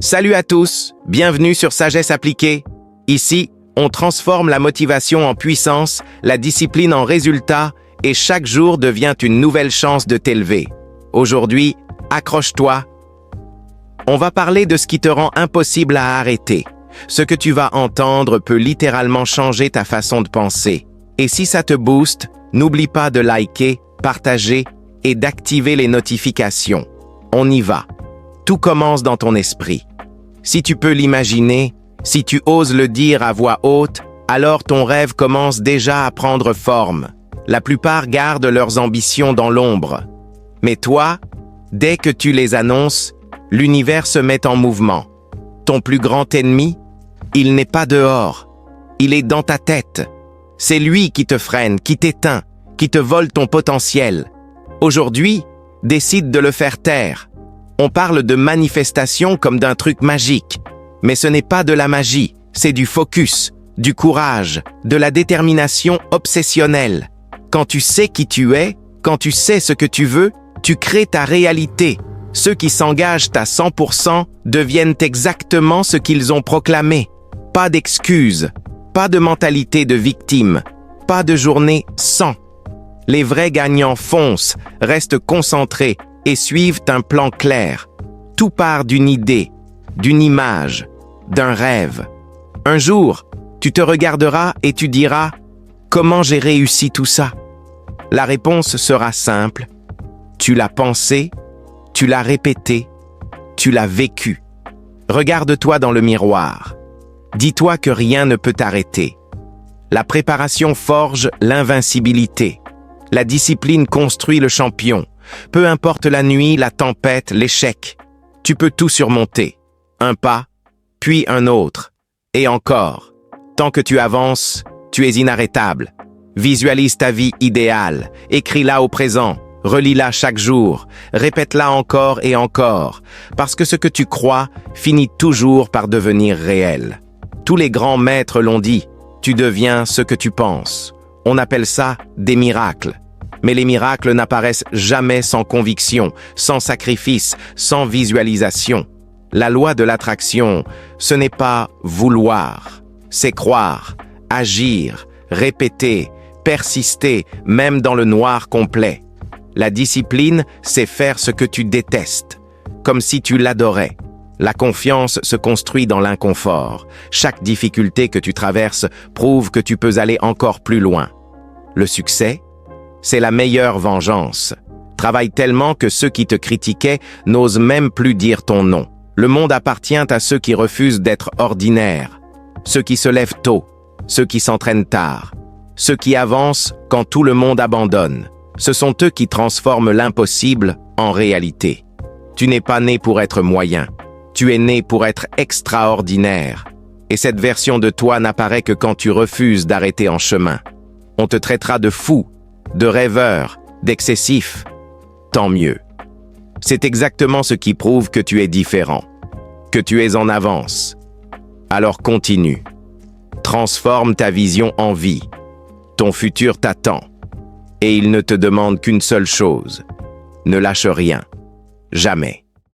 Salut à tous, bienvenue sur Sagesse appliquée. Ici, on transforme la motivation en puissance, la discipline en résultat, et chaque jour devient une nouvelle chance de t'élever. Aujourd'hui, accroche-toi. On va parler de ce qui te rend impossible à arrêter. Ce que tu vas entendre peut littéralement changer ta façon de penser. Et si ça te booste, n'oublie pas de liker, partager et d'activer les notifications. On y va. Tout commence dans ton esprit. Si tu peux l'imaginer, si tu oses le dire à voix haute, alors ton rêve commence déjà à prendre forme. La plupart gardent leurs ambitions dans l'ombre. Mais toi, dès que tu les annonces, l'univers se met en mouvement. Ton plus grand ennemi, il n'est pas dehors. Il est dans ta tête. C'est lui qui te freine, qui t'éteint, qui te vole ton potentiel. Aujourd'hui, décide de le faire taire. On parle de manifestation comme d'un truc magique. Mais ce n'est pas de la magie, c'est du focus, du courage, de la détermination obsessionnelle. Quand tu sais qui tu es, quand tu sais ce que tu veux, tu crées ta réalité. Ceux qui s'engagent à 100% deviennent exactement ce qu'ils ont proclamé. Pas d'excuses, pas de mentalité de victime, pas de journée sans. Les vrais gagnants foncent, restent concentrés et suivent un plan clair. Tout part d'une idée, d'une image, d'un rêve. Un jour, tu te regarderas et tu diras « Comment j'ai réussi tout ça ?» La réponse sera simple. Tu l'as pensé, tu l'as répété, tu l'as vécu. Regarde-toi dans le miroir. Dis-toi que rien ne peut t'arrêter. La préparation forge l'invincibilité. La discipline construit le champion. Peu importe la nuit, la tempête, l'échec. Tu peux tout surmonter. Un pas, puis un autre. Et encore. Tant que tu avances, tu es inarrêtable. Visualise ta vie idéale. Écris-la au présent. Relis-la chaque jour. Répète-la encore et encore. Parce que ce que tu crois finit toujours par devenir réel. Tous les grands maîtres l'ont dit. Tu deviens ce que tu penses. On appelle ça des miracles. Mais les miracles n'apparaissent jamais sans conviction, sans sacrifice, sans visualisation. La loi de l'attraction, ce n'est pas vouloir, c'est croire, agir, répéter, persister, même dans le noir complet. La discipline, c'est faire ce que tu détestes, comme si tu l'adorais. La confiance se construit dans l'inconfort. Chaque difficulté que tu traverses prouve que tu peux aller encore plus loin. Le succès, c'est la meilleure vengeance. Travaille tellement que ceux qui te critiquaient n'osent même plus dire ton nom. Le monde appartient à ceux qui refusent d'être ordinaires, ceux qui se lèvent tôt, ceux qui s'entraînent tard, ceux qui avancent quand tout le monde abandonne. Ce sont eux qui transforment l'impossible en réalité. Tu n'es pas né pour être moyen, tu es né pour être extraordinaire. Et cette version de toi n'apparaît que quand tu refuses d'arrêter en chemin. On te traitera de fou, de rêveur, d'excessif. Tant mieux. C'est exactement ce qui prouve que tu es différent, que tu es en avance. Alors continue. Transforme ta vision en vie. Ton futur t'attend. Et il ne te demande qu'une seule chose. Ne lâche rien. Jamais.